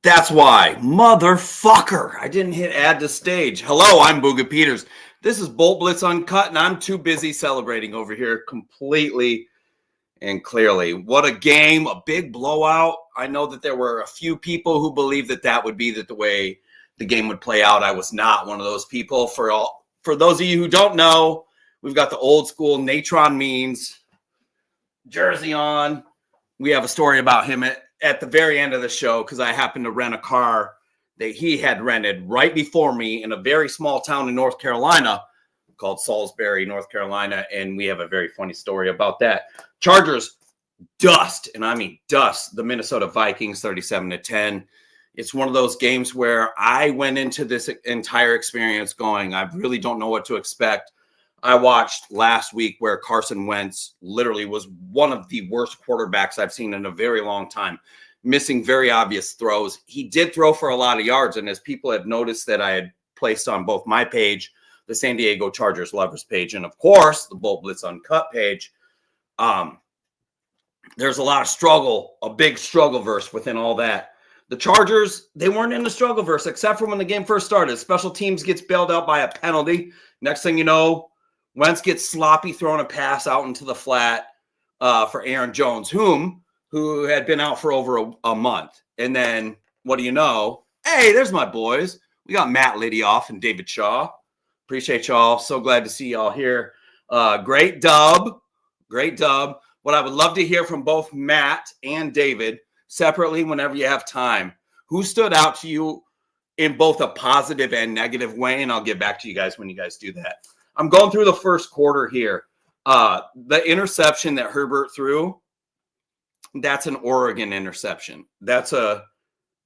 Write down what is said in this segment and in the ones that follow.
That's why. Motherfucker. I didn't hit add to stage. Hello, I'm Booga Petes. This is Bolt Blitz Uncut, and I'm too busy celebrating over here completely and clearly. What a game, a big blowout. I know that there were a few people who believed that that would be the way the game would play out. I was not one of those people. For those of you who don't know, we've got the old school Natron Means jersey on. We have a story about him at the very end of the show because I happened to rent a car that he had rented right before me in a very small town in North Carolina called Salisbury, North Carolina, and we have a very funny story about that. Chargers dust, and I mean dust, the Minnesota Vikings 37-10. It's one of those games where I went into this entire experience going, I really don't know what to expect. I watched last week where Carson Wentz literally was one of the worst quarterbacks I've seen in a very long time, missing very obvious throws. He did throw for a lot of yards, and as people have noticed that I had placed on both my page, the San Diego Chargers Lovers page, and of course, the Bolt Blitz Uncut page, there's a lot of struggle, a big struggle verse within all that. The Chargers, they weren't in the struggle verse except for when the game first started. Special teams gets bailed out by a penalty. Next thing you know, Wentz gets sloppy throwing a pass out into the flat for Aaron Jones, who had been out for over a month. And then, what do you know? Hey, there's my boys. We got Matt Lidioff and David Shaw. Appreciate y'all. So glad to see y'all here. Great dub. Great dub. What I would love to hear from both Matt and David separately whenever you have time. Who stood out to you in both a positive and negative way? And I'll get back to you guys when you guys do that. I'm going through the first quarter here. The interception that Herbert threw, that's an Oregon interception. That's a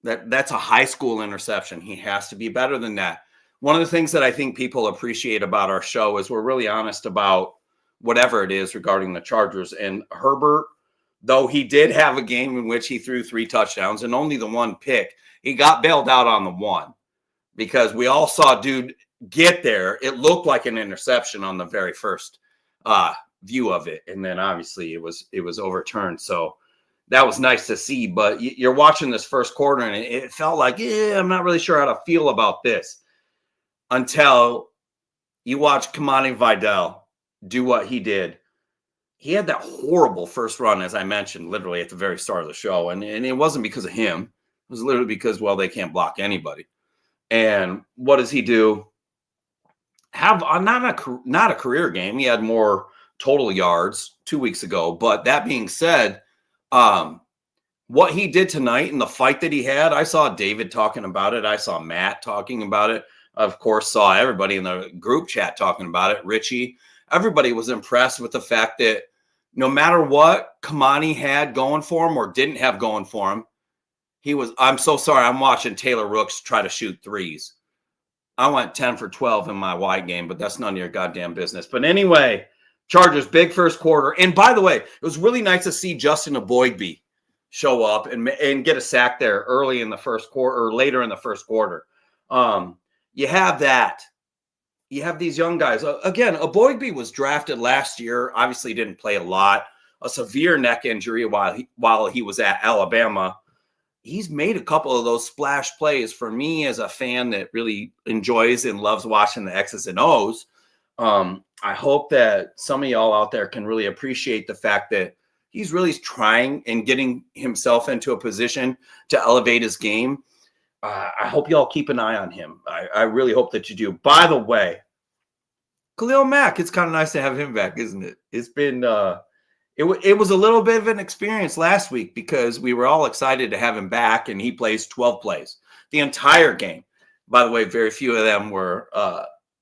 high school interception. He has to be better than that. One of the things that I think people appreciate about our show is we're really honest about whatever it is regarding the Chargers. And Herbert, though he did have a game in which he threw 3 touchdowns and only the 1 pick, he got bailed out on the 1 because we all saw dude get there. It looked like an interception on the very first view of it, and then obviously it was overturned. So that was nice to see. But you're watching this first quarter, and it felt like, I'm not really sure how to feel about this until you watch Kamani Vidal do what he did. He had that horrible first run, as I mentioned, literally at the very start of the show, and it wasn't because of him. It was literally because, well, they can't block anybody. And what does he do? Have not a career game. He had more total yards 2 weeks ago. But that being said, what he did tonight and the fight that he had, I saw David talking about it. I saw Matt talking about it. Of course, saw everybody in the group chat talking about it. Richie, everybody was impressed with the fact that no matter what Kamani had going for him or didn't have going for him, I'm so sorry. I'm watching Taylor Rooks try to shoot threes. I went 10 for 12 in my wide game, but that's none of your goddamn business. But anyway, Chargers, big first quarter. And by the way, it was really nice to see Justin Aboigbe show up and get a sack there early in the first quarter or later in the first quarter. You have that. You have these young guys. Again, Aboigbe was drafted last year. Obviously didn't play a lot. A severe neck injury while he was at Alabama. He's made a couple of those splash plays for me as a fan that really enjoys and loves watching the X's and O's. I hope that some of y'all out there can really appreciate the fact that he's really trying and getting himself into a position to elevate his game. I hope y'all keep an eye on him. I really hope that you do. By the way, Khalil Mack, it's kind of nice to have him back, isn't it? It's been it was a little bit of an experience last week because we were all excited to have him back, and he plays 12 plays the entire game. By the way, very few of them were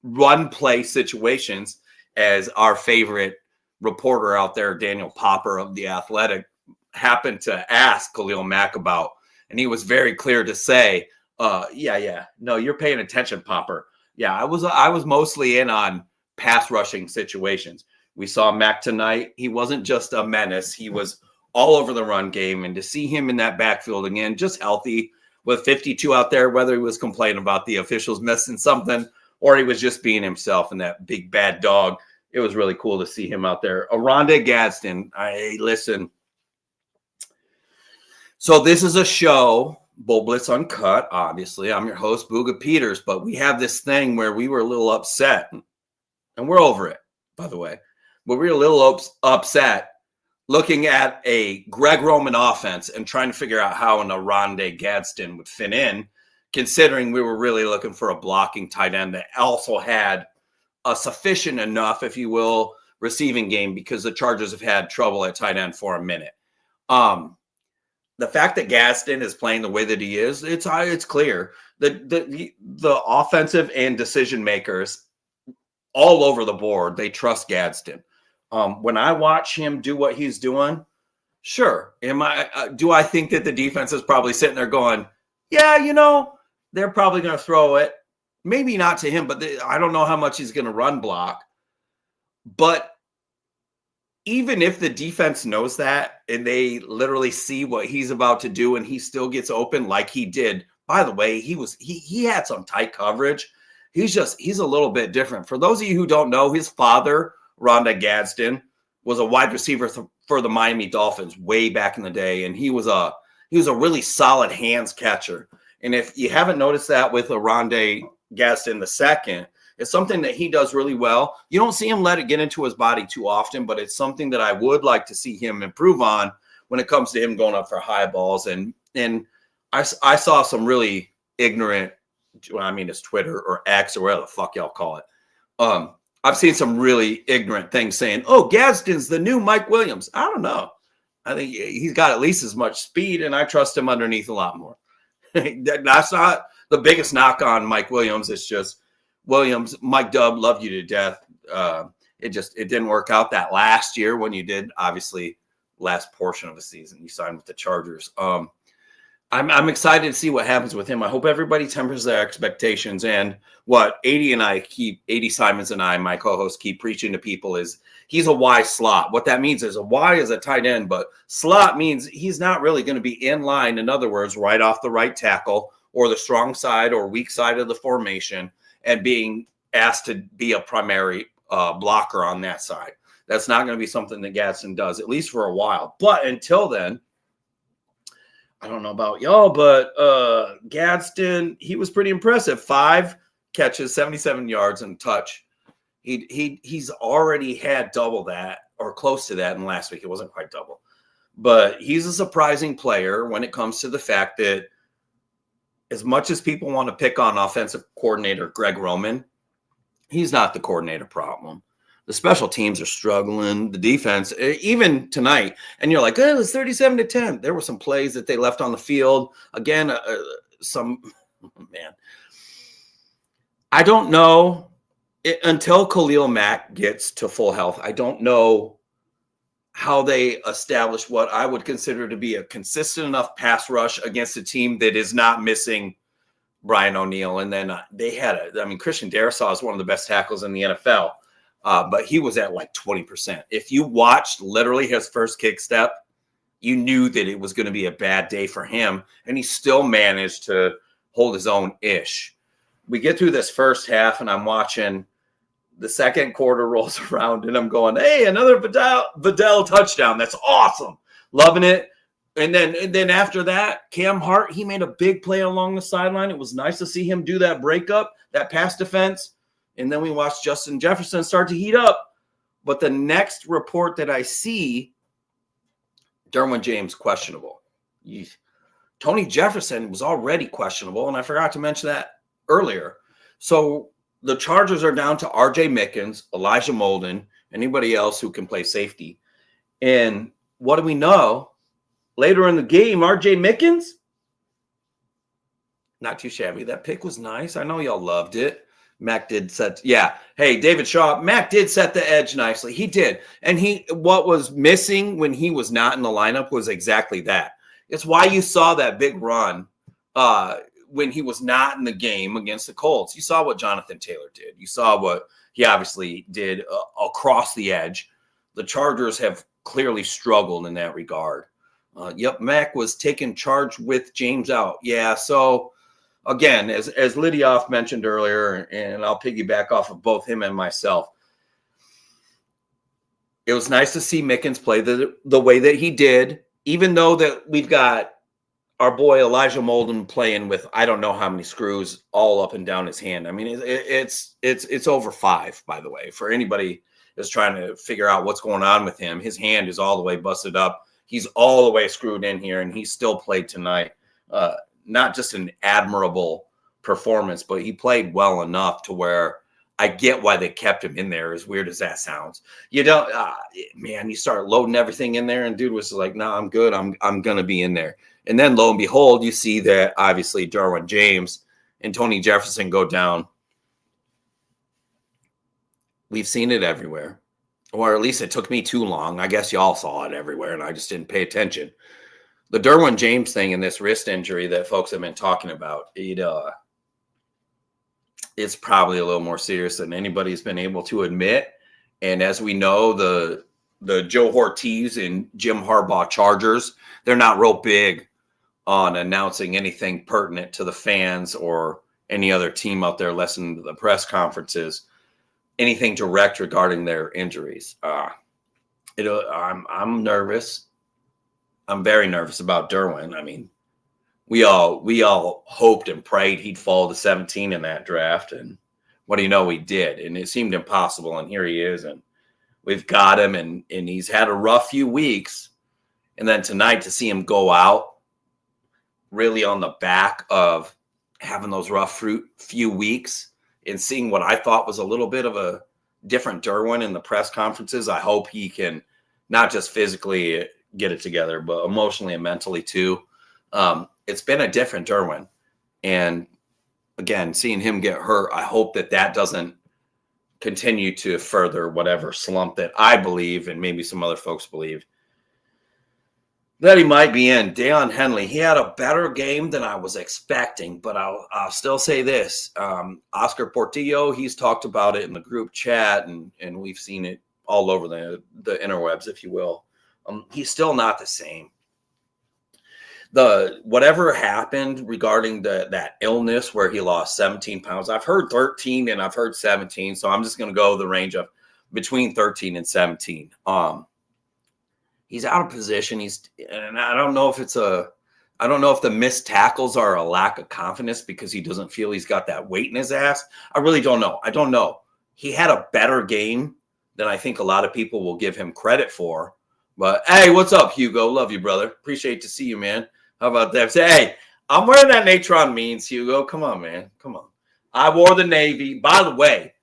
run play situations, as our favorite reporter out there, Daniel Popper of The Athletic, happened to ask Khalil Mack about, and he was very clear to say, no, you're paying attention, Popper. Yeah, I was mostly in on pass rushing situations. We saw Mack tonight. He wasn't just a menace. He was all over the run game. And to see him in that backfield again, just healthy with 52 out there, whether he was complaining about the officials missing something or he was just being himself and that big bad dog, it was really cool to see him out there. Aronde Gadsden, listen. So this is a show Bull Blitz Uncut, obviously. I'm your host, Booga Petes, but we have this thing where we were a little upset, and we're over it, by the way. But we were a little upset looking at a Greg Roman offense and trying to figure out how an Oronde Gadsden would fit in, considering we were really looking for a blocking tight end that also had a sufficient enough, if you will, receiving game, because the Chargers have had trouble at tight end for a minute. The fact that Gadsden is playing the way that he is, it's clear. The offensive and decision makers all over the board, they trust Gadsden. When I watch him do what he's doing, sure. Do I think that the defense is probably sitting there going, yeah, they're probably going to throw it. Maybe not to him, but I don't know how much he's going to run block. But even if the defense knows that and they literally see what he's about to do and he still gets open like he did, by the way, he had some tight coverage. He's a little bit different. For those of you who don't know, his father, Rondé Gadsden, was a wide receiver for the Miami Dolphins way back in the day, and he was a really solid hands catcher. And if you haven't noticed that with Rondé Gadsden II, it's something that he does really well. You don't see him let it get into his body too often, but it's something that I would like to see him improve on when it comes to him going up for high balls. And I saw some really ignorant, it's Twitter or X or whatever the fuck y'all call it. I've seen some really ignorant things saying, oh, Gadsden's the new Mike Williams. I don't know. I think he's got at least as much speed, and I trust him underneath a lot more. That's not the biggest knock on Mike Williams. It's just Williams, Mike Dub, loved you to death. It didn't work out that last year when you did, obviously, last portion of the season. You signed with the Chargers. I'm excited to see what happens with him. I hope everybody tempers their expectations. And what 80 Simons and I, my co-host, keep preaching to people is he's a Y slot. What that means is a Y is a tight end, but slot means he's not really going to be in line. In other words, right off the right tackle or the strong side or weak side of the formation and being asked to be a primary blocker on that side. That's not going to be something that Gadsden does, at least for a while. But until then, I don't know about y'all, but Gadsden, he was pretty impressive. 5 catches, 77 yards and touch. He's already had double that or close to that in last week. It wasn't quite double. But he's a surprising player when it comes to the fact that as much as people want to pick on offensive coordinator Greg Roman, he's not the coordinator problem. The special teams are struggling. The defense, even tonight, and you're like, oh, it was 37-10. There were some plays that they left on the field. Again, man. I don't know until Khalil Mack gets to full health. I don't know how they establish what I would consider to be a consistent enough pass rush against a team that is not missing Brian O'Neill. And then they had Christian Darrisaw is one of the best tackles in the NFL. But he was at like 20%. If you watched literally his first kick step, you knew that it was going to be a bad day for him. And he still managed to hold his own-ish. We get through this first half, and I'm watching the second quarter rolls around, and I'm going, hey, another Vidal touchdown. That's awesome. Loving it. And then after that, Cam Hart, he made a big play along the sideline. It was nice to see him do that breakup, that pass defense. And then we watched Justin Jefferson start to heat up. But the next report that I see, Derwin James questionable. Tony Jefferson was already questionable, and I forgot to mention that earlier. So the Chargers are down to R.J. Mickens, Elijah Molden, anybody else who can play safety. And what do we know? Later in the game, R.J. Mickens, not too shabby. That pick was nice. I know y'all loved it. Mac did set, yeah. Hey, David Shaw, Mac did set the edge nicely. He did. And what was missing when he was not in the lineup was exactly that. It's why you saw that big run when he was not in the game against the Colts. You saw what Jonathan Taylor did. You saw what he obviously did across the edge. The Chargers have clearly struggled in that regard. Mac was taking charge with James out. Yeah, so again, as Lidioff mentioned earlier, and I'll piggyback off of both him and myself, it was nice to see Mickens play the way that he did, even though that we've got our boy Elijah Molden playing with I don't know how many screws all up and down his hand. I mean, it's over 5, by the way. For anybody that's trying to figure out what's going on with him, his hand is all the way busted up. He's all the way screwed in here, and he still played tonight. Not just an admirable performance, but he played well enough to where I get why they kept him in there, as weird as that sounds. You don't, man, you start loading everything in there, and dude was like, no, I'm good. I'm going to be in there. And then lo and behold, you see that obviously Derwin James and Tony Jefferson go down. We've seen it everywhere, or at least it took me too long. I guess y'all saw it everywhere, and I just didn't pay attention. The Derwin James thing and this wrist injury that folks have been talking about, it's probably a little more serious than anybody's been able to admit. And as we know, the Joe Ortiz and Jim Harbaugh Chargers, they're not real big on announcing anything pertinent to the fans or any other team out there listening to the press conferences, anything direct regarding their injuries. I'm nervous. I'm very nervous about Derwin. I mean, we all hoped and prayed he'd fall to 17 in that draft, and what do you know, he did, and it seemed impossible, and here he is, and we've got him, and he's had a rough few weeks, and then tonight to see him go out really on the back of having those rough few weeks and seeing what I thought was a little bit of a different Derwin in the press conferences. I hope he can not just physically get it together, but emotionally and mentally too. It's been a different Derwin. And again, seeing him get hurt, I hope that doesn't continue to further whatever slump that I believe, and maybe some other folks believe, that he might be in. Deion Henley, he had a better game than I was expecting, but I'll still say this. Oscar Portillo, he's talked about it in the group chat, and we've seen it all over the interwebs, if you will. He's still not the same. Whatever happened regarding that illness where he lost 17 pounds, I've heard 13 and I've heard 17, so I'm just going to go the range of between 13 and 17. He's out of position. And I don't know if the missed tackles are a lack of confidence because he doesn't feel he's got that weight in his ass. I really don't know. I don't know. He had a better game than I think a lot of people will give him credit for. But hey, what's up, Hugo? Love you, brother. Appreciate to see you, man. How about that? Say, hey, I'm wearing that Natron Means, Hugo. Come on, man. Come on. I wore the Navy. By the way,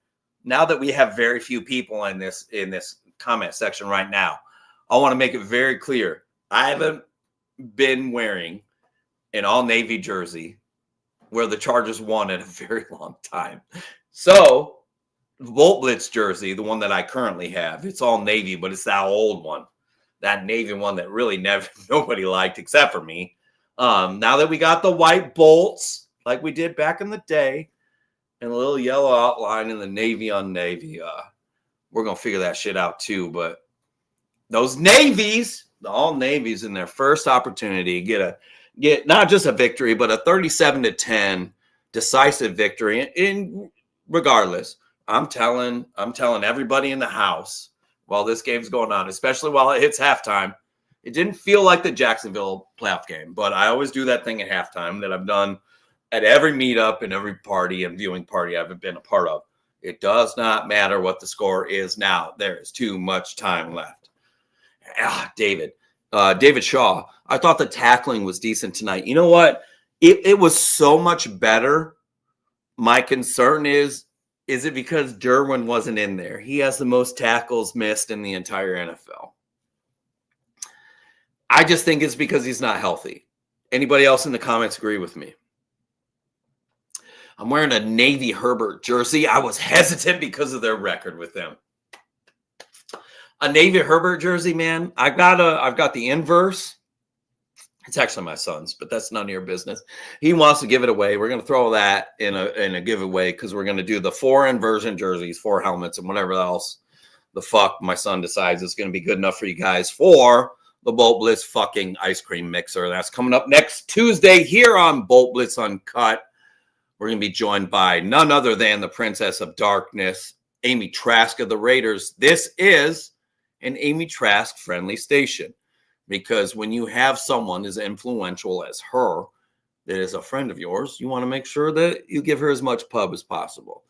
now that we have very few people in this comment section right now, I want to make it very clear. I haven't been wearing an all-Navy jersey where the Chargers won in a very long time. So, the Volt Blitz jersey, the one that I currently have, it's all Navy, but it's that old one. That Navy one that really nobody liked except for me. Now that we got the white bolts, like we did back in the day, and a little yellow outline in the Navy on Navy, we're going to figure that shit out too. But those Navies, all Navies in their first opportunity, get not just a victory, but a 37-10 decisive victory. And regardless, I'm telling everybody in the house while this game's going on, especially while it hits halftime, it didn't feel like the Jacksonville playoff game, but I always do that thing at halftime that I've done at every meetup and every party and viewing party I've been a part of. It does not matter what the score is now. There is too much time left. David Shaw, I thought the tackling was decent tonight. You know what? It was so much better. My concern is it because Derwin wasn't in there? He has the most tackles missed in the entire NFL. I just think it's because he's not healthy. Anybody else in the comments agree with me? I'm wearing a Navy Herbert jersey. I was hesitant because of their record with them. A Navy Herbert jersey, man. I've got the inverse. It's actually my son's, but that's none of your business. He wants to give it away. We're going to throw that in a giveaway because we're going to do the 4 inversion jerseys, 4 helmets, and whatever else the fuck my son decides is going to be good enough for you guys for the Bolt Blitz fucking ice cream mixer. That's coming up next Tuesday here on Bolt Blitz Uncut. We're going to be joined by none other than the Princess of Darkness, Amy Trask of the Raiders. This is an Amy Trask friendly station. because when you have someone as influential as her that is a friend of yours, you want to make sure that you give her as much pub as possible.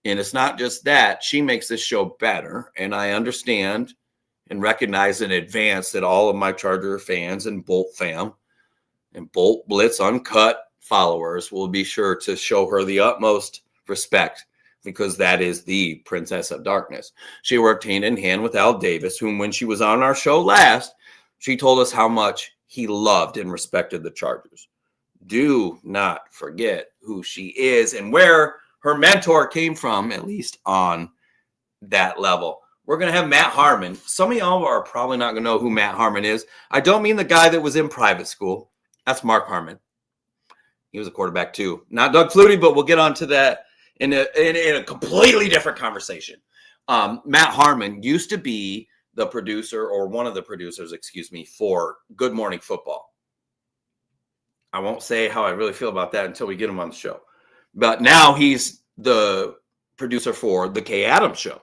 And it's not just that. She makes this show better. And I understand and recognize in advance that all of my Charger fans and Bolt fam and Bolt Blitz Uncut followers will be sure to show her the utmost respect, because that is the Princess of Darkness. She worked hand in hand with Al Davis, whom when she was on our show last, she told us how much he loved and respected the Chargers. Do not forget who she is and where her mentor came from, at least on that level. We're going to have Matt Harmon. Some of y'all are probably not going to know who Matt Harmon is. I don't mean the guy that was in private school. That's Mark Harmon. He was a quarterback too. Not Doug Flutie, but we'll get onto that in a completely different conversation. Matt Harmon used to be the producer, or one of the producers, for Good Morning Football. I won't say how I really feel about that until we get him on the show. But now he's the producer for the Kay Adams Show.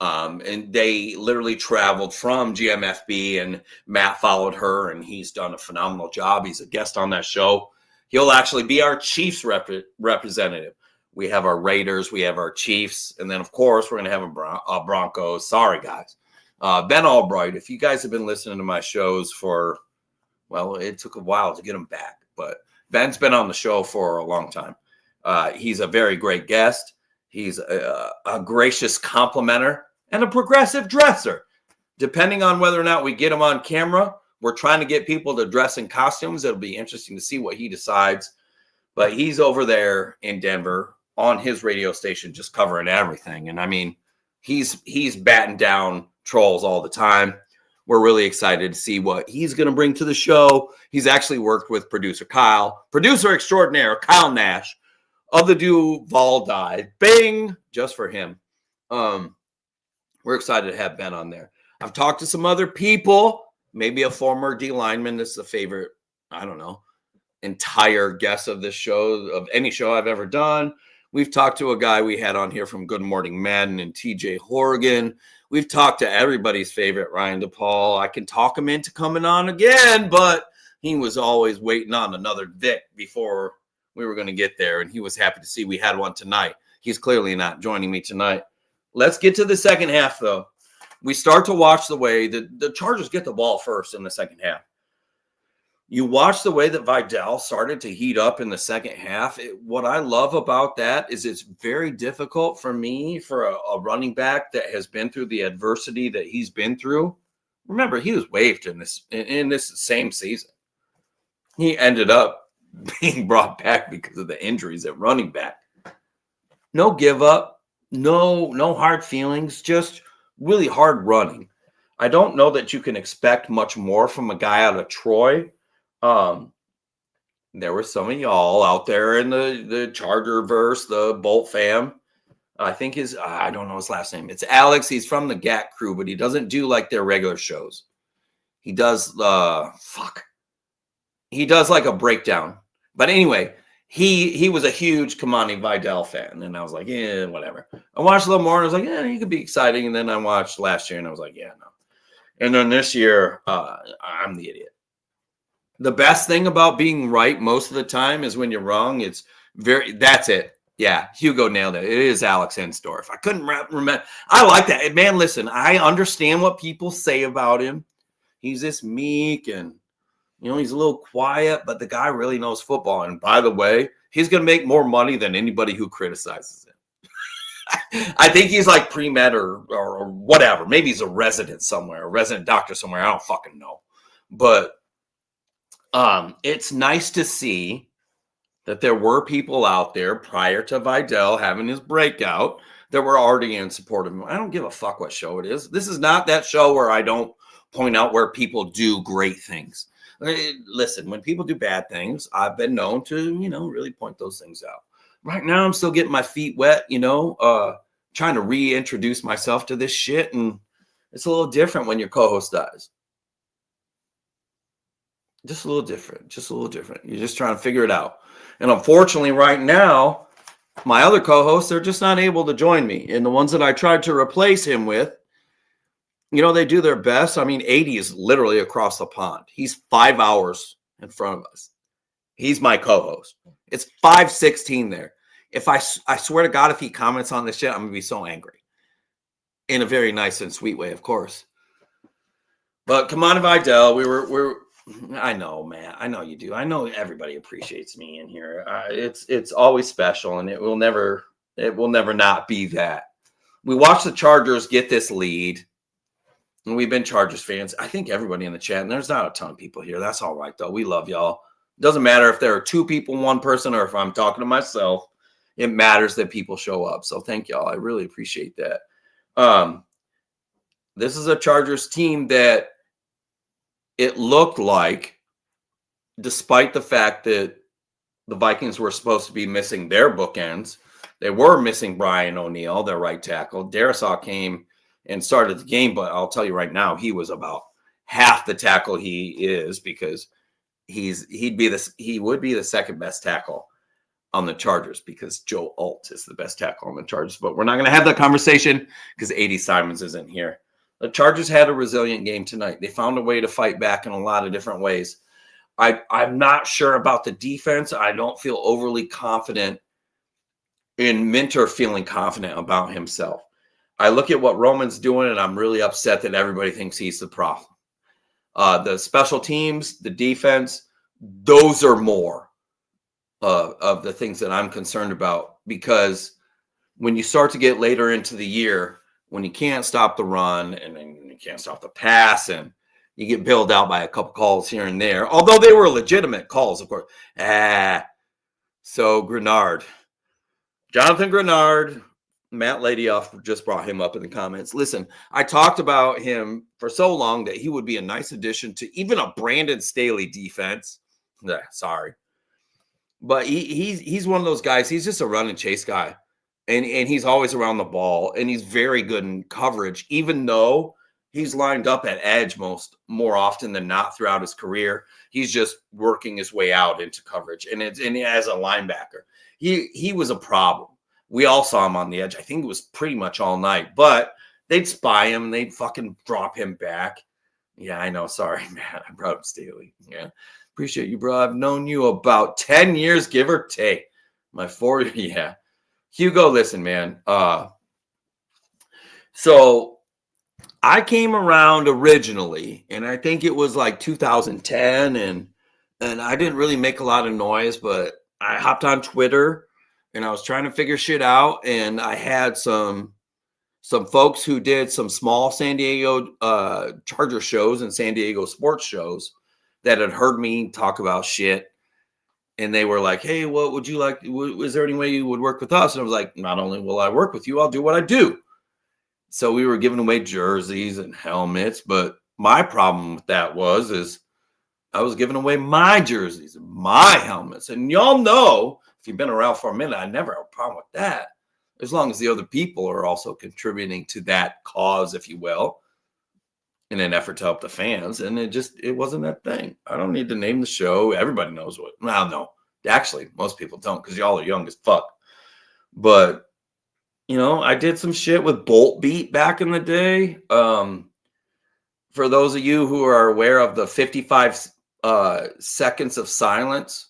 And they literally traveled from GMFB, and Matt followed her, and he's done a phenomenal job. He's a guest on that show. He'll actually be our Chiefs representative. We have our Raiders, we have our Chiefs, and then, of course, we're going to have a Broncos. Sorry, guys. Ben Albright, if you guys have been listening to my shows for, well, it took a while to get him back, but Ben's been on the show for a long time. He's a very great guest. He's a gracious complimenter and a progressive dresser. Depending on whether or not we get him on camera, we're trying to get people to dress in costumes. It'll be interesting to see what he decides. But he's over there in Denver on his radio station just covering everything. And I mean, he's batting down trolls all the time. We're really excited to see what he's going to bring to the show. He's actually worked with producer extraordinaire Kyle Nash of the Duval Dive. Bing! Just for him. We're excited to have Ben on there. I've talked to some other people, maybe a former D lineman. This is a favorite, I don't know, entire guest of this show, of any show I've ever done. We've talked to a guy we had on here from Good Morning Madden and TJ Horgan. We've talked to everybody's favorite, Ryan DePaul. I can talk him into coming on again, but he was always waiting on another Vic before we were going to get there, and he was happy to see we had one tonight. He's clearly not joining me tonight. Let's get to the second half, though. We start to watch the way that the Chargers get the ball first in the second half. You watch the way that Vidal started to heat up in the second half. What I love about that is it's very difficult for me, for a running back that has been through the adversity that he's been through. Remember, he was waived in this same season. He ended up being brought back because of the injuries at running back. No give up, no hard feelings, just really hard running. I don't know that you can expect much more from a guy out of Troy. There were some of y'all out there in the Charger verse, the Bolt fam. I think I don't know his last name. It's Alex. He's from the GAT crew, but he doesn't do like their regular shows. He does he does like a breakdown. But anyway, he was a huge Kamani Vidal fan, and I was like, yeah, whatever. I watched a little more, and I was like, yeah, he could be exciting. And then I watched last year, and I was like, yeah, no. And then this year, I'm the idiot. The best thing about being right most of the time is when you're wrong. That's it. Yeah, Hugo nailed it. It is Alex Hensdorf. I couldn't remember. I like that. Man, listen, I understand what people say about him. He's this meek and, he's a little quiet, but the guy really knows football. And by the way, he's going to make more money than anybody who criticizes him. I think he's like pre-med or whatever. Maybe he's a resident somewhere, a resident doctor somewhere. I don't fucking know. But it's nice to see that there were people out there prior to Vidal having his breakout that were already in support of him. I don't give a fuck what show it is. This is not that show where I don't point out where people do great things. Listen, when people do bad things, I've been known to, really point those things out. Right now, I'm still getting my feet wet, trying to reintroduce myself to this shit. And it's a little different when your co-host dies. Just a little different. You're just trying to figure it out. And unfortunately, right now, my other co-hosts are just not able to join me. And the ones that I tried to replace him with, They do their best. I mean, 80 is literally across the pond. He's 5 hours in front of us. He's my co-host. It's 5:16 there. I swear to God, if he comments on this shit, I'm gonna be so angry. In a very nice and sweet way, of course. But come on, Vidal, we're. I know, man. I know you do. I know everybody appreciates me in here. It's always special, and it will never not be that. We watched the Chargers get this lead. And we've been Chargers fans. I think everybody in the chat, and there's not a ton of people here. That's all right, though. We love y'all. It doesn't matter if there are 2 people, 1 person, or if I'm talking to myself. It matters that people show up. So thank y'all. I really appreciate that. This is a Chargers team that it looked like, despite the fact that the Vikings were supposed to be missing their bookends, they were missing Brian O'Neill, their right tackle. Darisaw came and started the game, but I'll tell you right now, he was about half the tackle he is, because he would be the second best tackle on the Chargers, because Joe Alt is the best tackle on the Chargers. But we're not going to have that conversation because 80 Simons isn't here. The Chargers had a resilient game tonight. They found a way to fight back in a lot of different ways. I'm not sure about the defense. I don't feel overly confident in Minter feeling confident about himself. I look at what Roman's doing, and I'm really upset that everybody thinks he's the problem. The special teams, the defense, those are more of the things that I'm concerned about, because when you start to get later into the year, when you can't stop the run and then you can't stop the pass, and you get bailed out by a couple calls here and there, although they were legitimate calls, of course. So Jonathan Grenard, Matt Ladyoff just brought him up in the comments. Listen, I talked about him for so long that he would be a nice addition to even a Brandon Staley defense. Sorry. But he's one of those guys. He's just a run and chase guy. And he's always around the ball, and he's very good in coverage, even though he's lined up at edge more often than not throughout his career. He's just working his way out into coverage. And as a linebacker, he was a problem. We all saw him on the edge. I think it was pretty much all night, but they'd spy him. They'd fucking drop him back. Yeah, I know. Sorry, man. I brought up Staley. Yeah. Appreciate you, bro. I've known you about 10 years, give or take. My 40. Yeah. Hugo, listen, man. So I came around originally, and I think it was like 2010, and I didn't really make a lot of noise, but I hopped on Twitter, and I was trying to figure shit out, and I had some folks who did some small San Diego Charger shows and San Diego sports shows that had heard me talk about shit. And they were like, hey, what would you like? Is there any way you would work with us? And I was like, not only will I work with you, I'll do what I do. So we were giving away jerseys and helmets. But my problem with that is I was giving away my jerseys and my helmets. And y'all know, if you've been around for a minute, I never have a problem with that, as long as the other people are also contributing to that cause, if you will, in an effort to help the fans. And it wasn't that thing. I don't need to name the show. Everybody knows what. Well, no, actually, most people don't, because y'all are young as fuck. But, I did some shit with Bolt Beat back in the day. For those of you who are aware of the 55 seconds of silence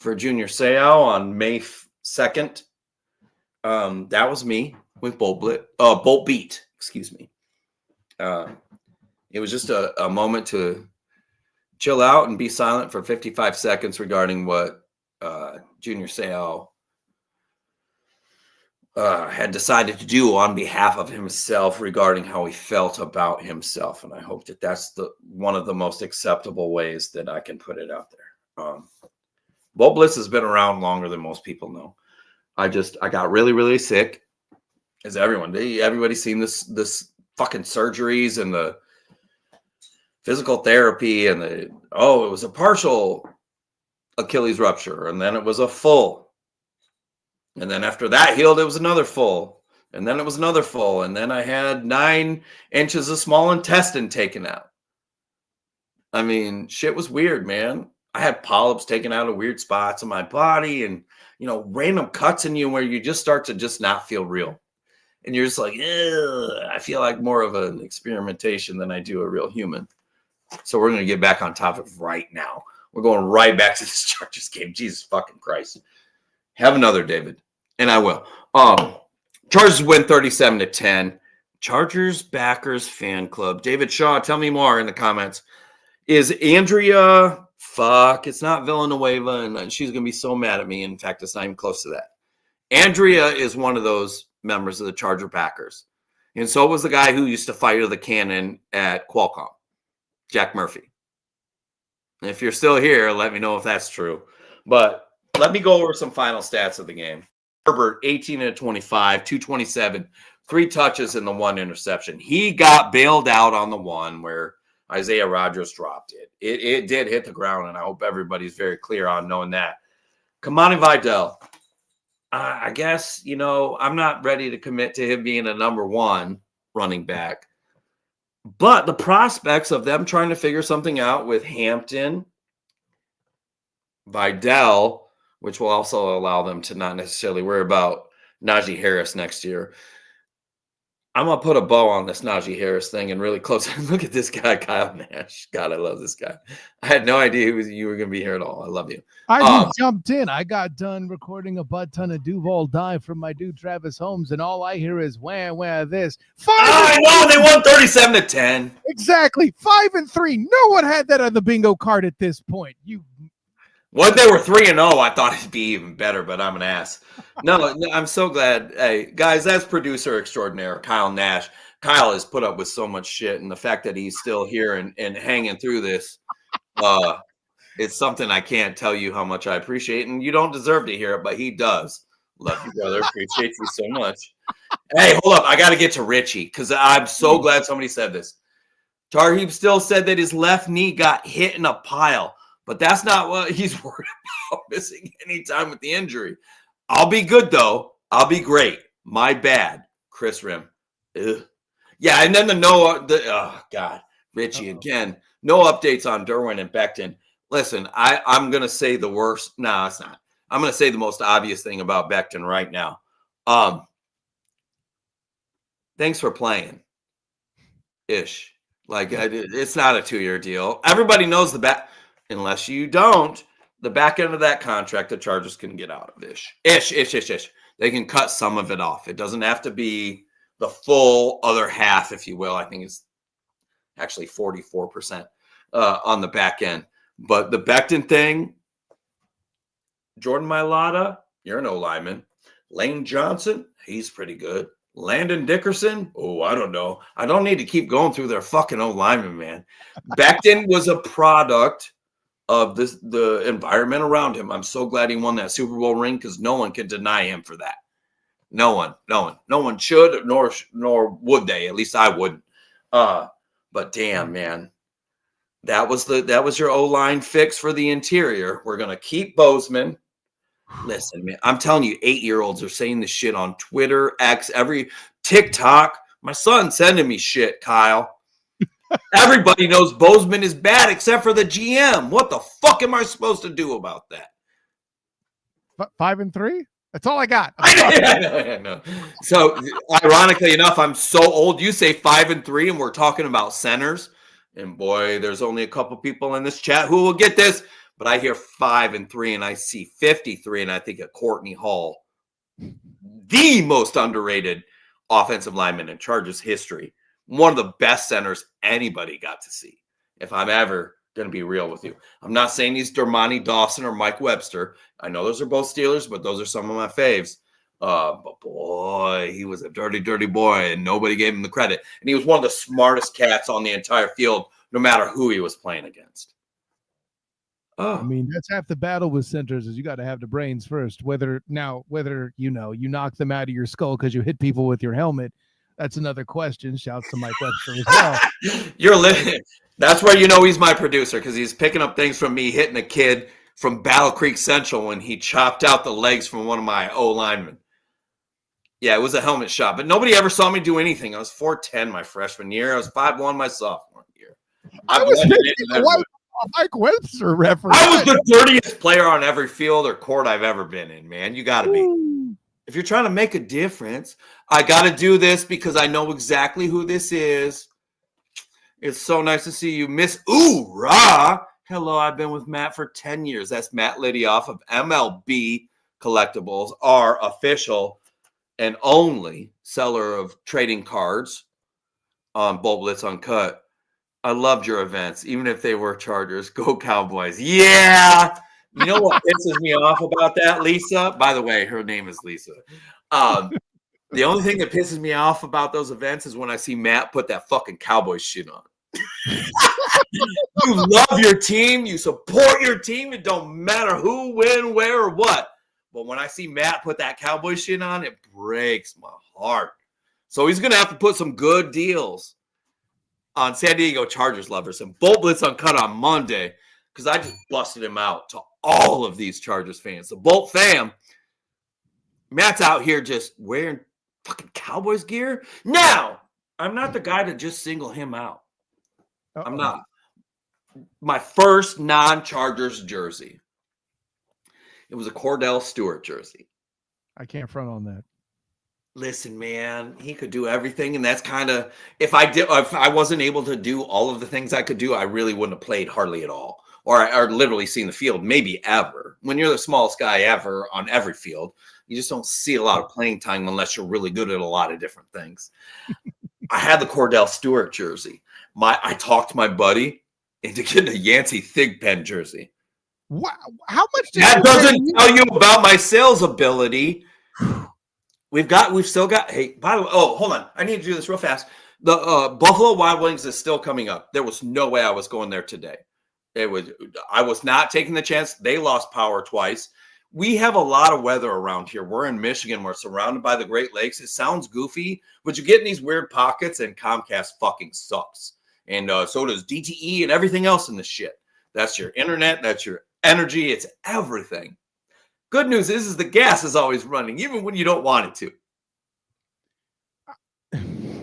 for Junior Seau on May 2nd, that was me with Bolt Beat, excuse me. It was just a moment to chill out and be silent for 55 seconds regarding what Junior Seau had decided to do on behalf of himself regarding how he felt about himself. And I hope that that's one of the most acceptable ways that I can put it out there. Bo Bliss has been around longer than most people know. I got really, really sick, as everybody's seen this fucking surgeries and the physical therapy and it was a partial Achilles rupture, and then it was a full. And then after that healed, it was another full. And then it was another full. And then I had 9 inches of small intestine taken out. I mean, shit was weird, man. I had polyps taken out of weird spots in my body, and, random cuts in you where you just start to just not feel real. And you're just like, I feel like more of an experimentation than I do a real human. So we're going to get back on topic right now. We're going right back to this Chargers game. Jesus fucking Christ. Have another, David. And I will. Chargers win 37-10. Chargers backers fan club. David Shaw, tell me more in the comments. Is Andrea, it's not Villanueva, and she's going to be so mad at me. In fact, it's not even close to that. Andrea is one of those members of the Charger backers. And so was the guy who used to fire the cannon at Qualcomm, Jack Murphy. And if you're still here, let me know if that's true. But let me go over some final stats of the game. Herbert, 18-25, 227, 3 touches and the 1 interception. He got bailed out on the one where Isaiah Rodgers dropped it. It did hit the ground, and I hope everybody's very clear on knowing that. Kamani Vidal, I guess, I'm not ready to commit to him being a number 1 running back. But the prospects of them trying to figure something out with Hampton, Vidal, which will also allow them to not necessarily worry about Najee Harris next year. I'm going to put a bow on this Najee Harris thing and really close. Look at this guy, Kyle Nash. God, I love this guy. I had no idea you were going to be here at all. I love you. I jumped in. I got done recording a butt ton of Duval Dive from my dude Travis Holmes, and all I hear is wham, this. I know they won 37-10. Exactly. 5-3. No one had that on the bingo card at this point. What they were 3-0, I thought it'd be even better, but I'm an ass. No, I'm so glad. Hey, guys, that's producer extraordinaire, Kyle Nash. Kyle has put up with so much shit, and the fact that he's still here and hanging through this, it's something I can't tell you how much I appreciate, and you don't deserve to hear it, but he does. Love you, brother. Appreciate you so much. Hey, hold up. I got to get to Richie, because I'm so glad somebody said this. Tarheeb still said that his left knee got hit in a pile. But that's not what he's worried about, missing any time with the injury. I'll be good, though. I'll be great. My bad, Chris Rim. Ugh. Yeah, and then oh, God. Richie, again, no updates on Derwin and Becton. Listen, I'm going to say the worst. No, it's not. I'm going to say the most obvious thing about Becton right now. Thanks for playing. Ish. Like, it's not a 2-year deal. Everybody knows the back. Unless you don't, the back end of that contract, the Chargers can get out of ish. They can cut some of it off. It doesn't have to be the full other half, if you will. I think it's actually 44% on the back end. But the Becton thing, Jordan Mailata, you're an O-lineman. Lane Johnson, he's pretty good. Landon Dickerson, I don't know. I don't need to keep going through their fucking O-lineman, man. Becton was a product of the environment around him. I'm so glad he won that Super Bowl ring because no one can deny him for that. No one should, nor would they. At least I wouldn't. But damn, man, that was your O-line fix for the interior. We're gonna keep Bozeman. Listen, man, I'm telling you, 8-year-olds are saying this shit on Twitter, X, every TikTok. My son's sending me shit, Kyle. Everybody knows Bozeman is bad except for the GM. What the fuck am I supposed to do about that? 5-3? That's all I got. I know. So, ironically enough, I'm so old. You say 5-3, and we're talking about centers. And boy, there's only a couple people in this chat who will get this. But I hear 5-3, and I see 53, and I think of Courtney Hall, the most underrated offensive lineman in Chargers history. One of the best centers anybody got to see, if I'm ever going to be real with you. I'm not saying he's Dermontti Dawson or Mike Webster. I know those are both Steelers, but those are some of my faves. But boy, he was a dirty, dirty boy, and nobody gave him the credit. And he was one of the smartest cats on the entire field, no matter who he was playing against. I mean, that's half the battle with centers is you got to have the brains first. Whether you knock them out of your skull because you hit people with your helmet, that's another question. Shouts to Mike Webster as well. You're living. That's where you know he's my producer because he's picking up things from me hitting a kid from Battle Creek Central when he chopped out the legs from one of my O-linemen. Yeah, it was a helmet shot, but nobody ever saw me do anything. I was 4'10" my freshman year. I was 5'1" my sophomore year. I was a Mike Webster reference. I was the dirtiest player on every field or court I've ever been in, man. You got to be. if you're trying to make a difference, I got to do this because I know exactly who this is. It's so nice to see you, Miss Ooh Rah. Hello, I've been with Matt for 10 years. That's Matt Lidioff of MLB Collectibles, our official and only seller of trading cards on Bolt Blitz Uncut. I loved your events, even if they were Chargers. Go Cowboys. Yeah. You know what pisses me off about that, Lisa? By the way, her name is Lisa. The only thing that pisses me off about those events is when I see Matt put that fucking Cowboys shit on. You love your team. You support your team. It don't matter who, when, where, or what. But when I see Matt put that Cowboys shit on, it breaks my heart. So he's going to have to put some good deals on San Diego Chargers lovers and Bolt Blitz Uncut on Monday because I just busted him out to all of these Chargers fans. The Bolt fam, Matt's out here just wearing fucking Cowboys gear. Now, I'm not the guy to just single him out. I'm not. My first non-Chargers jersey. It was a Cordell Stewart jersey. I can't front on that. Listen, man, he could do everything, and that's kind of if I wasn't able to do all of the things I could do, I really wouldn't have played hardly at all, or literally seen the field, maybe ever. When you're the smallest guy ever on every field, you just don't see a lot of playing time unless you're really good at a lot of different things. I had the Cordell Stewart jersey. I talked my buddy into getting a Yancey Thigpen jersey. Wow, how much did that doesn't tell you about my sales ability? We've still got, hey, by the way, hold on. I need to do this real fast. The Buffalo Wild Wings is still coming up. There was no way I was going there today. I was not taking the chance. They lost power twice. We have a lot of weather around here. We're in Michigan. We're surrounded by the Great Lakes. It sounds goofy, but you get in these weird pockets, and Comcast fucking sucks. And so does DTE and everything else in this shit. That's your internet. That's your energy. It's everything. Good news is the gas is always running, even when you don't want it to.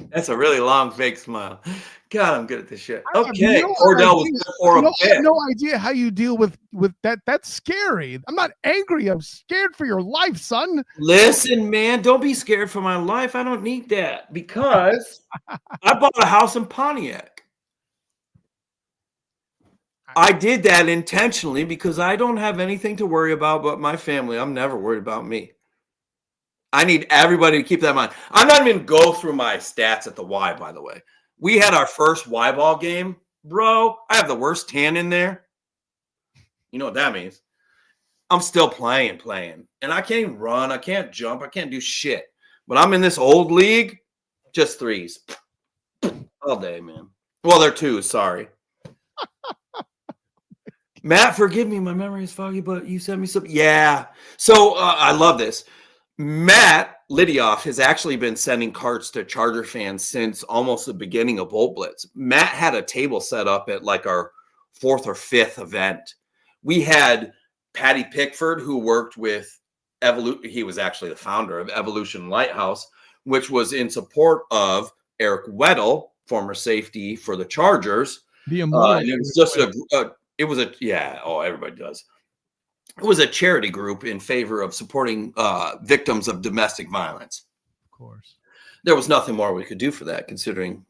That's a really long fake smile. God, I'm good at this shit. Okay, Cordell was good for a bit. I have no idea how you deal with that. That's scary. I'm not angry. I'm scared for your life, son. Listen, man, don't be scared for my life. I don't need that because I bought a house in Pontiac. I did that intentionally because I don't have anything to worry about but my family. I'm never worried about me. I need everybody to keep that in mind. I'm not even go through my stats at the Y, by the way. We had our first Y ball game. Bro, I have the worst tan in there. You know what that means. I'm still playing. And I can't even run. I can't jump. I can't do shit. But I'm in this old league, just threes. All day, man. Well, they're twos, sorry. Matt, forgive me. My memory is foggy, but you sent me something. Yeah. So I love this. Matt Lidioff has actually been sending cards to Charger fans since almost the beginning of Bolt Blitz. Matt had a table set up at like our 4th or 5th event. We had Patty Pickford, who worked with Evolution. He was actually the founder of Evolution Lighthouse, which was in support of Eric Weddle, former safety for the Chargers. It was just everybody does. It was a charity group in favor of supporting victims of domestic violence. Of course. There was nothing more we could do for that, considering,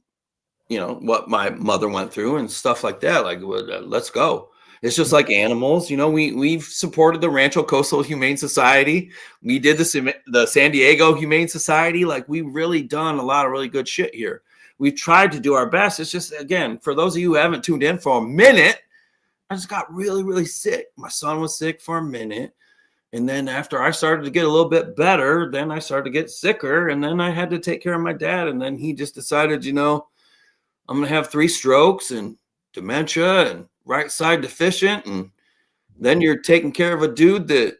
what my mother went through and stuff like that. Like, let's go. It's just like animals. We've supported the Rancho Coastal Humane Society. We did the San Diego Humane Society. Like, we've really done a lot of really good shit here. We've tried to do our best. It's just, again, for those of you who haven't tuned in for a minute, I just got really, really sick. My son was sick for a minute. And then after I started to get a little bit better, then I started to get sicker. And then I had to take care of my dad. And then he just decided, I'm going to have 3 strokes and dementia and right side deficient. And then you're taking care of a dude that,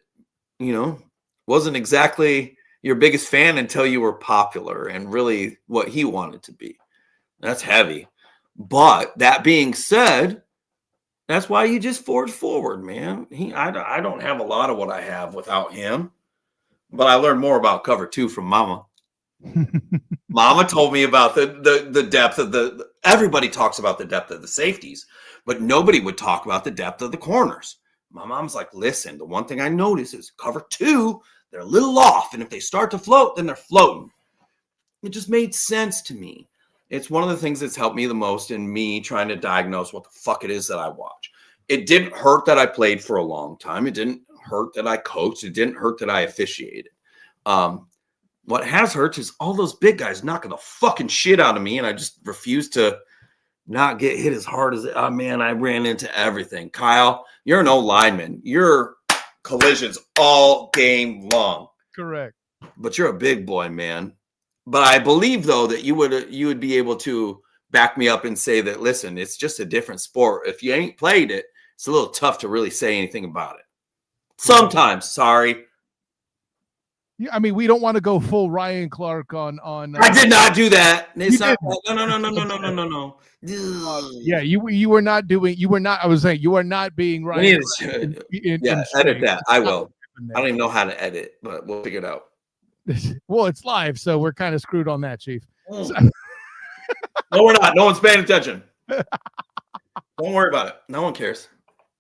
wasn't exactly your biggest fan until you were popular and really what he wanted to be. That's heavy. But that being said, that's why you just forge forward, man. I don't have a lot of what I have without him, but I learned more about cover 2 from Mama. Mama told me about the depth of everybody talks about the depth of the safeties, but nobody would talk about the depth of the corners. My mom's like, listen, the one thing I noticed is cover 2, they're a little off. And if they start to float, then they're floating. It just made sense to me. It's one of the things that's helped me the most in me trying to diagnose what the fuck it is that I watch. It didn't hurt that I played for a long time. It didn't hurt that I coached. It didn't hurt that I officiated. What has hurt is all those big guys knocking the fucking shit out of me, and I just refuse to not get hit as hard as man, I ran into everything. Kyle, you're an old lineman. You're collisions all game long. Correct. But you're a big boy, man. But I believe, though, that you would be able to back me up and say that, listen, it's just a different sport. If you ain't played it, it's a little tough to really say anything about it. Sometimes, sorry. Yeah, I mean, we don't want to go full Ryan Clark on. I did not do that. No. Yeah, you were not doing. You were not. I was saying you are not being Ryan. Edit that. I will. I don't even know how to edit, but we'll figure it out. Well, it's live, so we're kind of screwed on that, Chief. So. No, we're not. No one's paying attention. Don't worry about it. No one cares.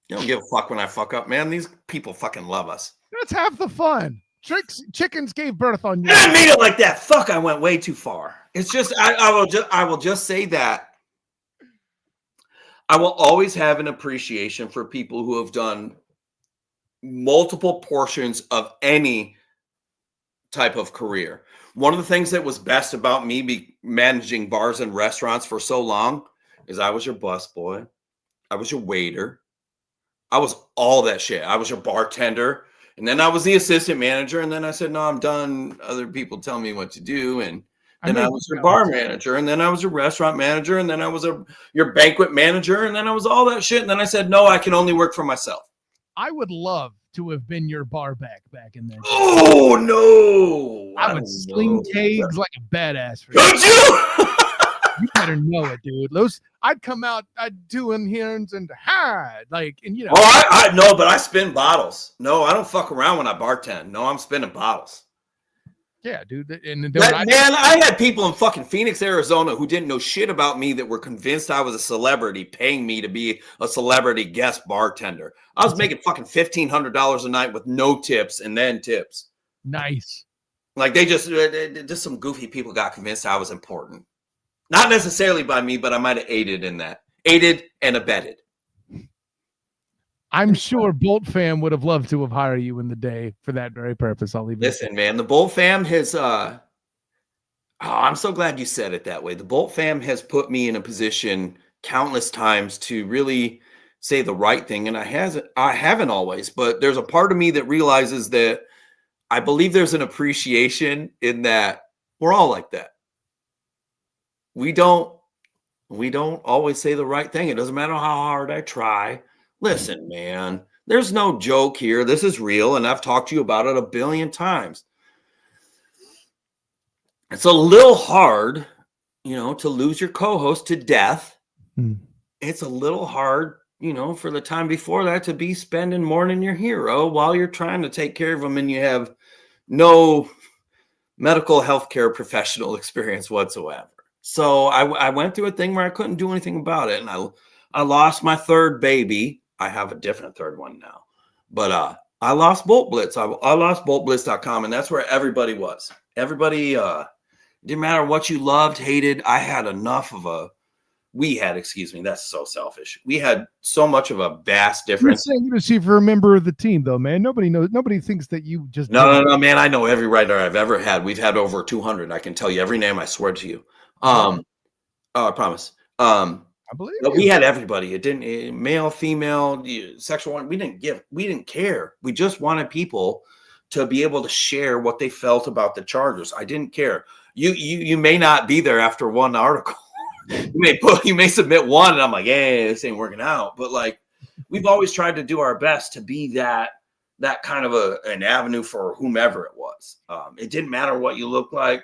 You don't give a fuck when I fuck up, man. These people fucking love us. That's half the fun. Chickens gave birth on you. I didn't mean it like that. Fuck, I went way too far. It's just I will just say that I will always have an appreciation for people who have done multiple portions of any type of career. One of the things that was best about me managing bars and restaurants for so long is I was your busboy. I was your waiter. I was all that shit. I was your bartender. And then I was the assistant manager. And then I said, no, I'm done. Other people tell me what to do. And then I was your bar manager. And then I was your restaurant manager. And then I was your banquet manager. And then I was all that shit. And then I said, no, I can only work for myself. I would love to have been your bar back in there. Oh, no. I would sling tags like a badass. For Don't you? You better know it, dude. I'd come out, I'd do in hands and hide, and you know. Oh, I know, but I spin bottles. No, I don't fuck around when I bartend. No, I'm spinning bottles. Yeah, dude. And I had people in fucking Phoenix, Arizona who didn't know shit about me that were convinced I was a celebrity, paying me to be a celebrity guest bartender. I was making fucking $1,500 a night with no tips and then tips. Nice. Like they just some goofy people got convinced I was important. Not necessarily by me, but I might have aided in that. Aided and abetted. I'm sure Bolt fam would have loved to have hired you in the day for that very purpose. I'll leave it. Listen, man, the Bolt fam has I'm so glad you said it that way. The Bolt fam has put me in a position countless times to really say the right thing. And I haven't always, but there's a part of me that realizes that I believe there's an appreciation in that we're all like that. We don't always say the right thing. It doesn't matter how hard I try. Listen, man, there's no joke here. This is real, and I've talked to you about it a billion times. It's a little hard, to lose your co-host to death. It's a little hard, for the time before that to be spending mourning your hero while you're trying to take care of him and you have no medical healthcare professional experience whatsoever. So I went through a thing where I couldn't do anything about it. And I lost my third baby. I have a different third one now. But I lost Bolt Blitz. I lost BoltBlitz.com, and that's where everybody was. Everybody, didn't matter what you loved, hated. I had enough of that's so selfish. We had so much of a vast difference. You're saying if you're a member of the team, though, man. Nobody knows. Nobody thinks that you just. No, man. I know every writer I've ever had. We've had over 200. I can tell you every name. I swear to you. I promise. I believe we had everybody. It didn't male, female, sexual. We didn't care. We just wanted people to be able to share what they felt about the Chargers. I didn't care. You may not be there after one article. you may submit one, and I'm like, hey, this ain't working out. But we've always tried to do our best to be that kind of an avenue for whomever it was. It didn't matter what you looked like,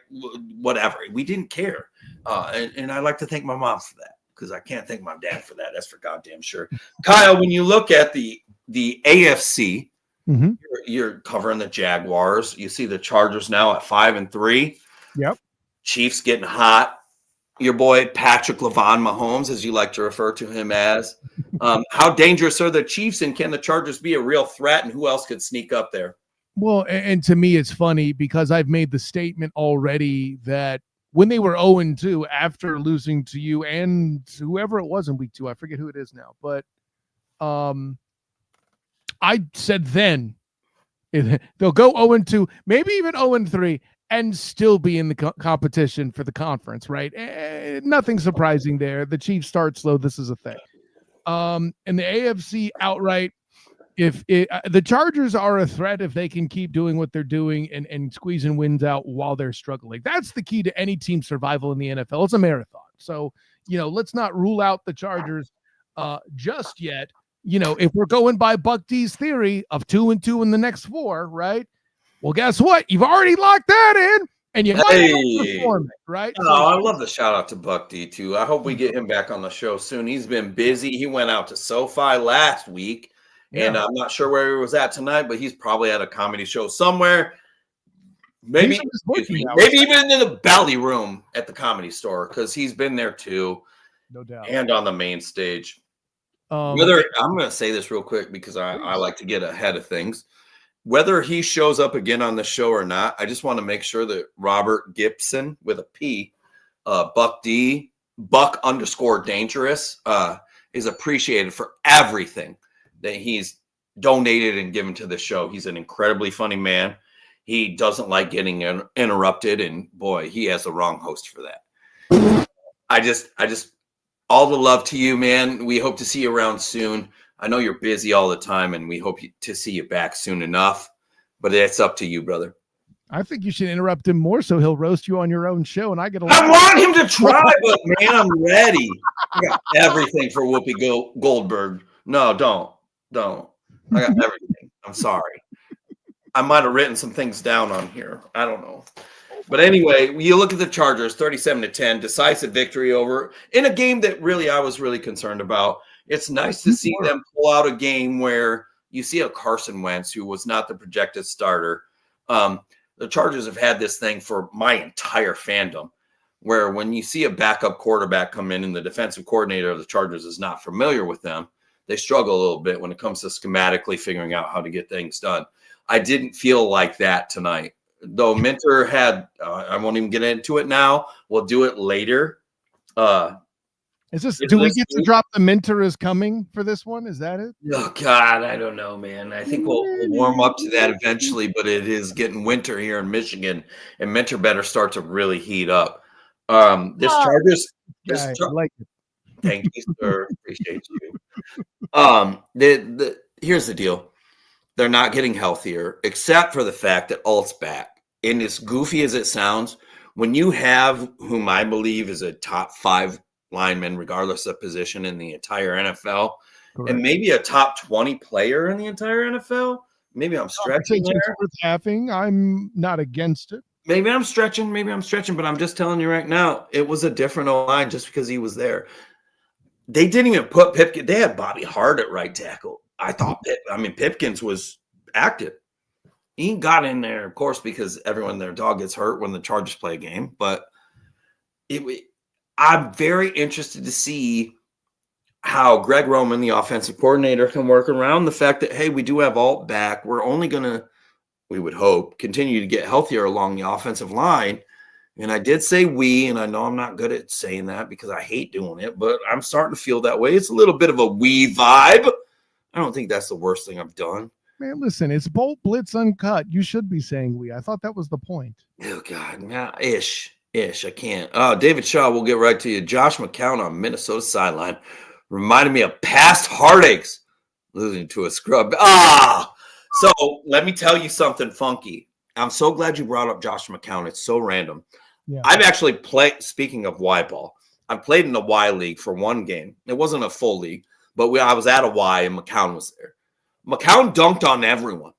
whatever. We didn't care. And I like to thank my mom for that, because I can't thank my dad for that. That's for goddamn sure. Kyle, when you look at the AFC, you're covering the Jaguars. You see the Chargers now at 5-3. Yep. Chiefs getting hot. Your boy Patrick LaVon Mahomes, as you like to refer to him as. How dangerous are the Chiefs, and can the Chargers be a real threat? And who else could sneak up there? Well, and to me, it's funny because I've made the statement already that when they were 0-2 after losing to you and whoever it was in week 2, I forget who it is now, but I said then they'll go 0-2, maybe even 0-3, and still be in the competition for the conference, right? Nothing surprising there. The Chiefs start slow. This is a thing. And the AFC outright, if the Chargers are a threat if they can keep doing what they're doing and squeezing wins out while they're struggling. That's the key to any team survival in the NFL. It's a marathon. So, let's not rule out the Chargers just yet. If we're going by Buck D's theory of 2-2 in the next 4, right? Well, guess what? You've already locked that in, and you might perform it, right? Oh, I love the shout out to Buck D too. I hope we get him back on the show soon. He's been busy. He went out to SoFi last week, and I'm not sure where he was at tonight, but he's probably at a comedy show somewhere. Maybe even in the belly room at the Comedy Store, because he's been there too, no doubt, and on the main stage. I'm going to say this real quick because I like to get ahead of things. Whether he shows up again on the show or not, I just want to make sure that Robert Gibson with a P, Buck D, Buck_dangerous, is appreciated for everything that he's donated and given to the show. He's an incredibly funny man. He doesn't like getting interrupted, and boy, he has the wrong host for that. I just all the love to you, man. We hope to see you around soon. I know you're busy all the time, and we hope to see you back soon enough. But it's up to you, brother. I think you should interrupt him more so he'll roast you on your own show, and I get. I want him to try, but man, I'm ready. I got everything for Whoopi Goldberg. No, don't. I got everything. I'm sorry. I might have written some things down on here. I don't know. But anyway, you look at the Chargers, 37-10, decisive victory over in a game that really I was really concerned about. It's nice to see them pull out a game where you see a Carson Wentz, who was not the projected starter. The Chargers have had this thing for my entire fandom, where when you see a backup quarterback come in and the defensive coordinator of the Chargers is not familiar with them, they struggle a little bit when it comes to schematically figuring out how to get things done. I didn't feel like that tonight. Though Minter had, I won't even get into it now. We'll do it later. Do we get to drop the Minter is coming for this one? Is that it? Oh, God, I don't know, man. I think we'll warm up to that eventually, but it is getting winter here in Michigan, and Minter better start to really heat up. Chargers. I like it. Thank you, sir. Appreciate you. Here's the deal. They're not getting healthier, except for the fact that Alt's back. And as goofy as it sounds, when you have whom I believe is a top 5 lineman, regardless of position in the entire NFL, correct, and maybe a top 20 player in the entire NFL, maybe I'm stretching there. Worth having. I'm not against it. Maybe I'm stretching, but I'm just telling you right now, it was a different O-line just because he was there. They didn't even put Pipkins. They had Bobby Hart at right tackle. I thought, Pipkins was active. He got in there, of course, because their dog gets hurt when the Chargers play a game. But I'm very interested to see how Greg Roman, the offensive coordinator, can work around the fact that, hey, we do have Alt back. We're only going to, we would hope, continue to get healthier along the offensive line. And I did say we, and I know I'm not good at saying that because I hate doing it, but I'm starting to feel that way. It's a little bit of a we vibe. I don't think that's the worst thing I've done. Man, listen, it's Bolt Blitz Uncut. You should be saying we. I thought that was the point. Oh, God. Now, ish. I can't. Oh, David Shaw, we'll get right to you. Josh McCown on Minnesota sideline reminded me of past heartaches losing to a scrub. So let me tell you something funky. I'm so glad you brought up Josh McCown. It's so random. Yeah. I've actually played, speaking of Y ball, I played in the Y League for one game. It wasn't a full league, but I was at a Y and McCown was there. McCown dunked on everyone.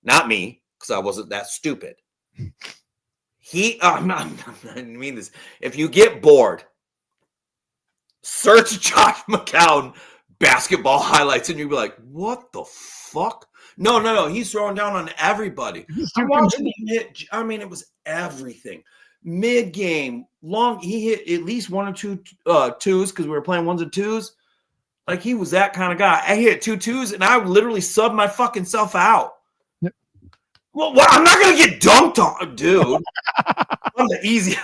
Not me, because I wasn't that stupid. I didn't mean this. If you get bored, search Josh McCown basketball highlights and you'll be like, what the fuck? No. He's throwing down on everybody. I watched him hit. It was everything. Mid-game, long. He hit at least 1 or 2 twos because we were playing 1s and 2s. Like, he was that kind of guy. I hit 2 twos, and I literally subbed my fucking self out. Yep. Well, I'm not going to get dunked on, dude. I'm the easy.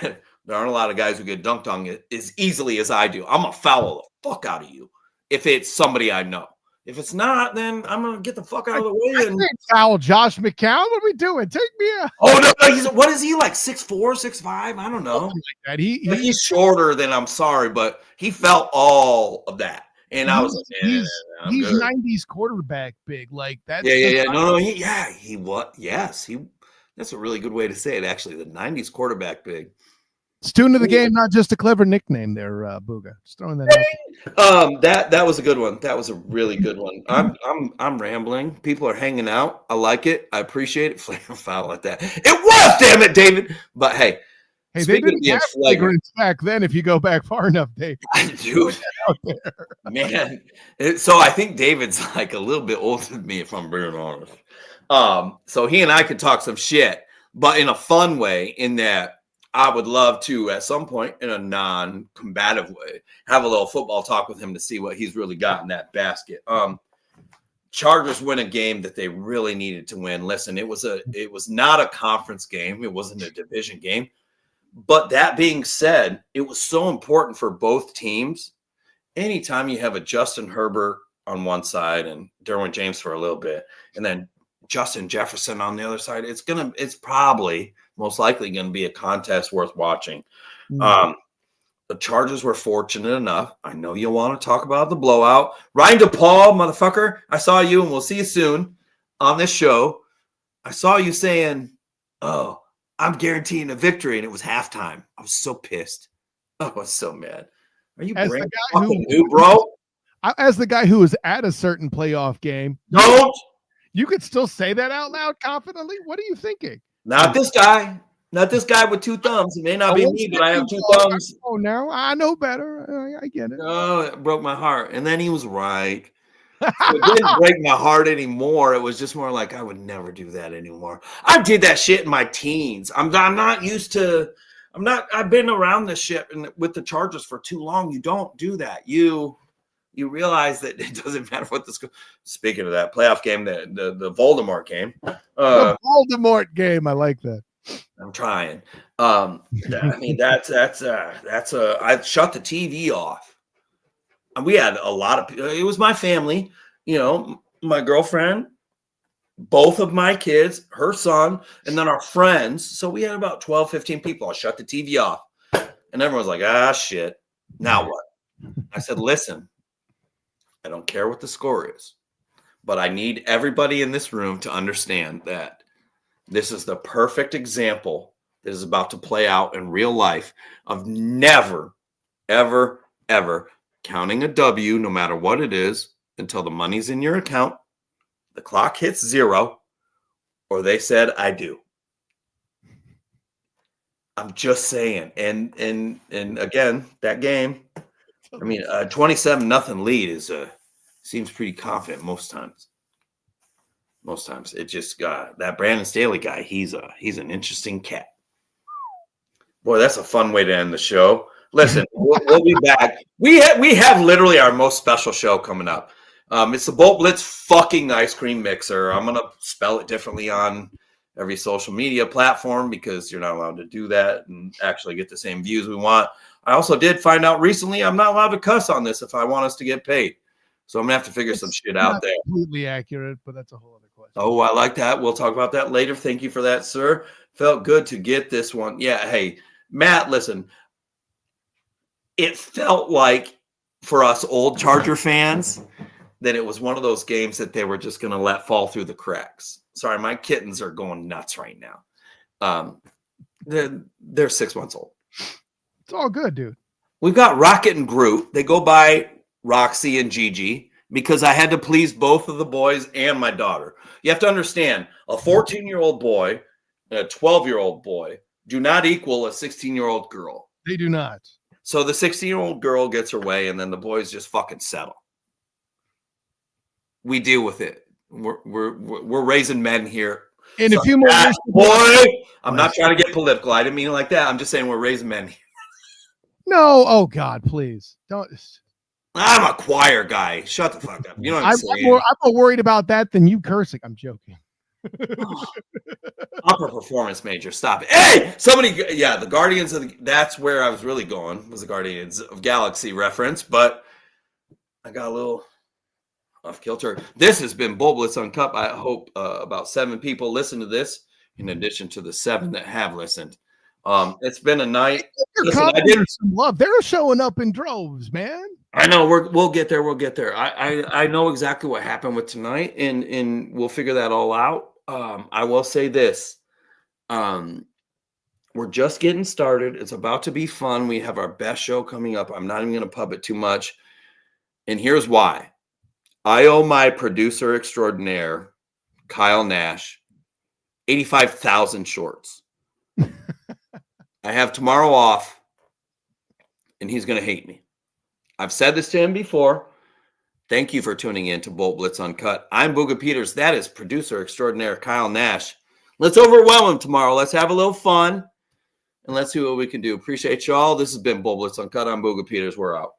There aren't a lot of guys who get dunked on as easily as I do. I'm going to foul the fuck out of you if it's somebody I know. If it's not, then I'm going to get the fuck out of the way. And foul Josh McCown. What are we doing? Take me out. Oh, no. What is he, like 6'4", 6'5"? I don't know. Something like that. He's shorter than, I'm sorry, but he felt all of that. And I was like, he's 90s quarterback big. Like that's yeah. No, he what? Yes, that's a really good way to say it, actually. The 90s quarterback big. Student of the game, not just a clever nickname there, Booga. Just throwing that out. That was a good one. That was a really good one. I'm rambling. People are hanging out. I like it. I appreciate it. Flagrant foul like that. It was, damn it, David. But hey, they didn't have flagrants back then. If you go back far enough, Dave. Dude, man. So I think David's like a little bit older than me, if I'm being honest. So he and I could talk some shit, but in a fun way. In that. I would love to, at some point, in a non-combative way, have a little football talk with him to see what he's really got in that basket. Chargers win a game that they really needed to win. Listen, it was not a conference game. It wasn't a division game. But that being said, it was so important for both teams. Anytime you have a Justin Herbert on one side and Derwin James for a little bit, and then Justin Jefferson on the other side, it's probably most likely going to be a contest worth watching. The Chargers were fortunate enough. I know you want to talk about the blowout. Ryan DePaul, motherfucker, I saw you, and we'll see you soon on this show. I saw you saying, "Oh, I'm guaranteeing a victory," and it was halftime. I was so pissed. I was so mad. Are you brand fucking new, bro? As the guy who was at a certain playoff game, you could still say that out loud confidently. What are you thinking? Not this guy. Not this guy with two thumbs. It may not be me, but I have two thumbs. Oh, no, I know better. I get it. Oh, it broke my heart. And then he was right. So it didn't break my heart anymore. It was just more like, I would never do that anymore. I did that shit in my teens. I'm not used to. I've been around this shit with the Chargers for too long. You don't do that. You realize that it doesn't matter what the score. Speaking of that playoff game, the Voldemort game. The Voldemort game. I like that. I'm trying. I mean, I shut the TV off. And we had a lot of, it was my family, my girlfriend, both of my kids, her son, and then our friends. So we had about 12, 15 people. I shut the TV off. And everyone was like, shit. Now what? I said, listen, I don't care what the score is, but I need everybody in this room to understand that this is the perfect example that is about to play out in real life of never, ever, ever counting a W, no matter what it is, until the money's in your account, the clock hits 0, or they said, I do. I'm just saying. And again, that game, I mean, 27-0 lead seems pretty confident most times. Most times, it just that Brandon Staley guy. He's an interesting cat. Boy, that's a fun way to end the show. Listen, we'll be back. We have literally our most special show coming up. It's the Bolt Blitz fucking ice cream mixer. I'm gonna spell it differently on every social media platform because you're not allowed to do that and actually get the same views we want. I also did find out recently I'm not allowed to cuss on this if I want us to get paid. So I'm going to have to figure some shit out there. Completely accurate, but that's a whole other question. Oh, I like that. We'll talk about that later. Thank you for that, sir. Felt good to get this one. Yeah, hey, Matt, listen. It felt like for us old Charger fans that it was one of those games that they were just going to let fall through the cracks. Sorry, my kittens are going nuts right now. They're 6 months old. It's all good, dude. We've got Rocket and Groot. They go by Roxy and Gigi because I had to please both of the boys and my daughter. You have to understand, a 14-year-old boy and a 12-year-old boy do not equal a 16-year-old girl. They do not. So the 16-year-old girl gets her way, and then the boys just fucking settle. We deal with it. We're raising men here. In a few more years, boy, I'm not trying to get political. I didn't mean it like that. I'm just saying we're raising men here. No, oh God, please don't. I'm a choir guy. Shut the fuck up. You know what I'm saying? I'm more worried about that than you cursing. I'm joking. Upper performance major. Stop it. Hey, somebody. Yeah, the Guardians of the. That's where I was really going. Was the Guardians of Galaxy reference, but I got a little off kilter. This has been Bull Blitz Uncut. I hope about 7 people listen to this, in addition to the 7 that have listened. It's been a night. Listen, I did some love. They're showing up in droves, man. I know we'll get there. We'll get there. I know exactly what happened with tonight, and we'll figure that all out. I will say this. We're just getting started. It's about to be fun. We have our best show coming up. I'm not even going to pub it too much. And here's why. I owe my producer extraordinaire, Kyle Nash, 85,000 shorts. I have tomorrow off, and he's going to hate me. I've said this to him before. Thank you for tuning in to Bolt Blitz Uncut. I'm Booga Petes. That is producer extraordinaire Kyle Nash. Let's overwhelm him tomorrow. Let's have a little fun, and let's see what we can do. Appreciate y'all. This has been Bolt Blitz Uncut. I'm Booga Petes. We're out.